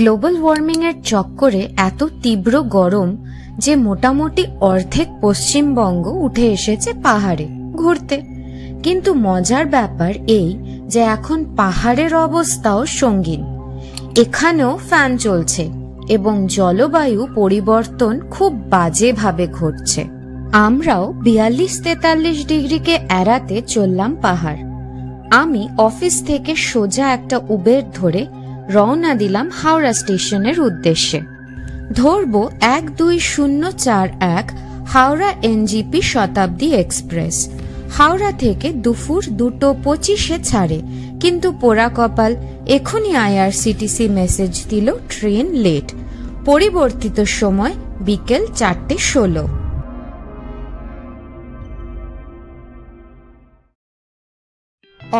Global warming এর চক্করে এত তীব্র গরম যে মোটামুটি অর্ধেক পশ্চিমবঙ্গ উঠে এসেছে পাহাড়ে ঘুরতে। কিন্তু মজার ব্যাপার এই যে এখন পাহাড়ের অবস্থাও সঙ্গীন। এখানেও ফ্যান চলছে এবং জলবায়ু পরিবর্তন খুব বাজেভাবে ঘটছে। আমরাও 42-43 ডিগ্রিকে এড়াতে চললাম পাহাড়। আমি অফিস থেকে সোজা একটা উবের ধরে রওনা দিলাম হাওড়া স্টেশনের উদ্দেশ্যে। ধরব 12041 হাওড়া এনজিপি শতাব্দী এক্সপ্রেস। হাওড়া থেকে দুপুর 2:25 ছাড়ে, কিন্তু পোড়া কপাল এখনই আইআরসিটিসি মেসেজ দিল ট্রেন লেট। পরিবর্তিত সময় বিকেল 4:16।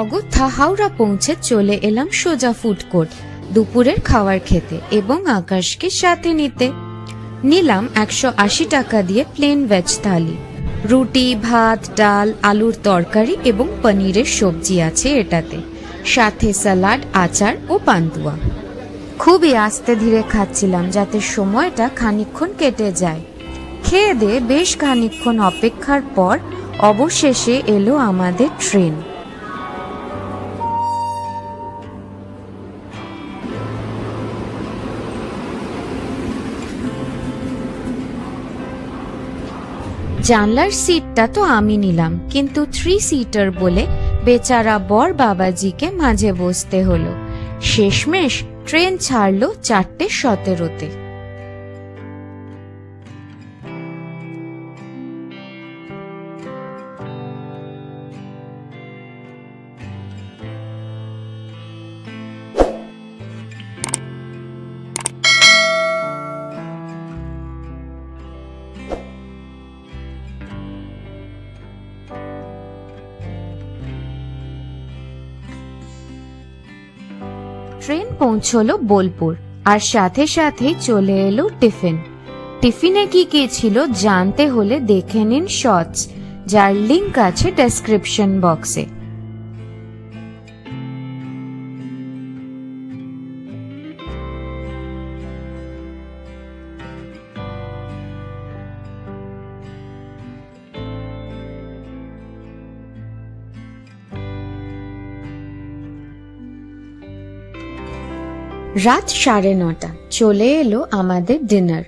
অগত্যা হাওড়া পৌঁছে চলে এলাম সোজা ফুড কোর্ট দুপুরের খাবার খেতে এবং আকাশকে সাথে নিতে। নিলাম 180 টাকা দিয়ে প্লেন ভেজ থালি। রুটি, ভাত, ডাল, আলুর তরকারি এবং পনিরের সবজি আছে এটাতে, সাথে স্যালাড, আচার ও পান্তুয়া। খুবই আস্তে ধীরে খাচ্ছিলাম যাতে সময়টা খানিকক্ষণ কেটে যায়। খেয়ে দিয়ে বেশ খানিকক্ষণ অপেক্ষার পর অবশেষে এলো আমাদের ট্রেন। জানলার সিটটা তো আমি নিলাম, কিন্তু 3 সিটার বলে বেচারা বর বাবাজিকে মাঝে বসতে হলো। শেষমেশ ট্রেন ছাড়লো 4:17-তে। ট্রেন পৌঁছলো বোলপুর, আর সাথে সাথেই চলে এলো টিফিন। টিফিনে কি কি ছিল জানতে হলে দেখে নিন শর্টস, যার লিংক আছে ডেসক্রিপশন বক্সে। রাত 9:30 চলে এলো আমাদের ডিনার।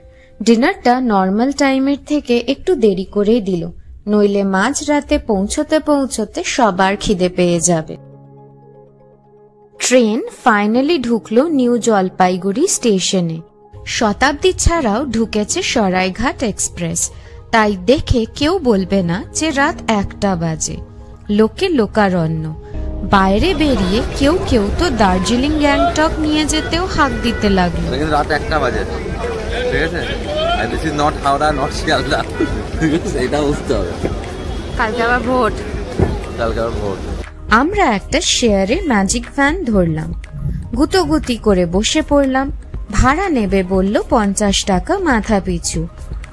ডিনারটা নর্মাল টাইমের থেকে একটু দেরি করেই দিল, নইলে মাঝ রাতে পৌঁছতে পৌঁছতে সবার খিদে পেয়ে যাবে। ট্রেন ফাইনালি ঢুকলো নিউ জলপাইগুড়ি স্টেশনে। শতাব্দী ছাড়াও ঢুকেছে সরাইঘাট এক্সপ্রেস, তাই দেখে কেউ বলবে না যে রাত 1টা বাজে। লোকে লোকারণ্য। বাইরে বেরিয়ে কেউ কেউ তো দার্জিলিং গ্যাংটক নিয়ে যেতেও হাঁক দিতে লাগলো। রাত 1টা বাজে, ঠিক আছে? আর this is not Howrah, not Sealdah, এটা বুঝতে হবে। কালকে আবার ভোট। আমরা একটা শেয়ারে ম্যাজিক ভ্যান ধরলাম, গুতোগুতি করে বসে পড়লাম। ভাড়া নেবে বলল 50 টাকা মাথা পিছু।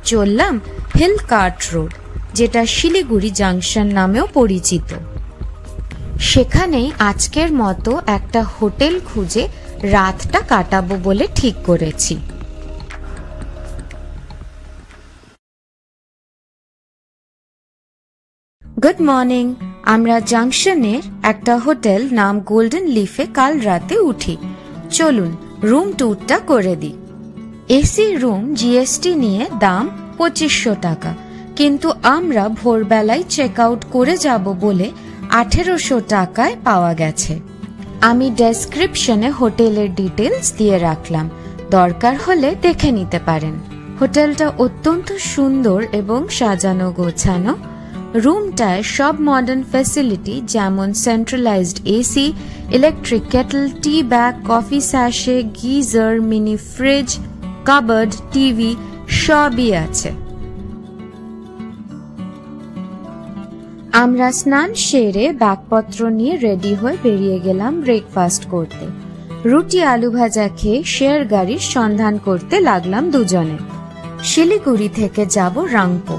চললাম হিল কার্ট রোড, যেটা শিলিগুড়ি জাংশন নামেও পরিচিত। সেখানেই আজকের মতো একটা হোটেল খুঁজে রাতটা কাটাবো বলে ঠিক করেছি। Good morning. আমরা জাংশনের একটা হোটেল নাম গোল্ডেন লিফে কাল রাতে উঠি। চলুন রুম ট্যুরটা করে দিই। এসি রুম জিএসটি নিয়ে দাম 2500 টাকা, কিন্তু আমরা ভোরবেলায় চেক আউট করে যাব বলে 1800 টাকায় পাওয়া গেছে। আমি ডেসক্রিপশনে হোটেলের ডিটেলস দিয়ে রাখলাম, দরকার হলে দেখে নিতে পারেন। হোটেলটা অত্যন্ত সুন্দর এবং সাজানো গোছানো। রুমটায় সব মডার্ন ফ্যাসিলিটি, যেমন centralised AC, electric kettle, tea bag, coffee sachet, geyser, mini fridge, cupboard, TV সবই আছে। আমরা স্নান সেরে ব্যাগপত্র নিয়ে রেডি হয়ে বেরিয়ে গেলাম ব্রেকফাস্ট করতে। রুটি আলু ভাজা খেয়ে শেয়ার গাড়ির সন্ধান করতে লাগলাম দুজনে। শিলিগুড়ি থেকে যাব রাংপো।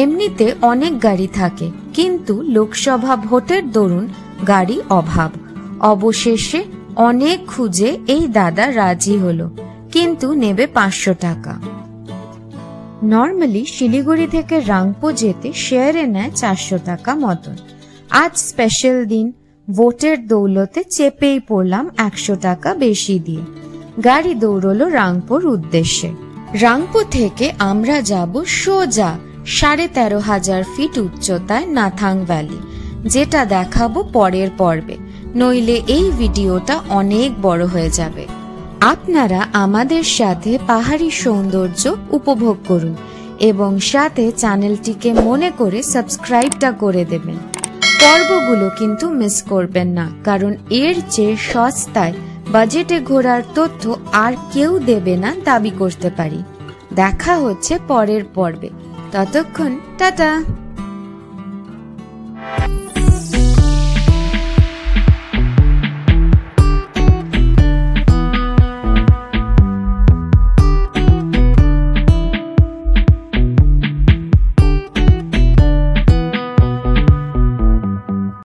এমনিতে অনেক গাড়ি থাকে, কিন্তু লোকসভা ভোটের দরুন গাড়ি অভাব। অবশেষে অনেক খুঁজে এই দাদা রাজি হলো। কিন্তু নেবে 500 টাকা। নর্মালি শিলিগুড়ি থেকে রাংপো যেতে শেয়ারে নেয় 400 টাকা মতন। আজ স্পেশাল দিন, ভোটের দৌলতে চেপেই পড়লাম 100 টাকা বেশি দিয়ে। গাড়ি দৌড়লো রাংপোর উদ্দেশ্যে। রাংপো থেকে আমরা যাব সোজা 13,500 ফিট উচ্চতায় নাথাং ভ্যালি, যেটা দেখাবো পরের পর্বে, নইলে এই ভিডিওটা অনেক বড় হয়ে যাবে। আপনারা আমাদের সাথে পাহাড়ি সৌন্দর্য উপভোগ করুন এবং সাথে চ্যানেলটিকে মনে করে সাবস্ক্রাইবটা করে দেবেন। পর্বগুলো কিন্তু মিস করবেন না, কারণ এর চেয়ে সস্তায় বাজেটে ঘোরার তথ্য আর কেউ দেবে না দাবি করতে পারি। দেখা হচ্ছে পরের পর্বে, ততক্ষণ টাটা।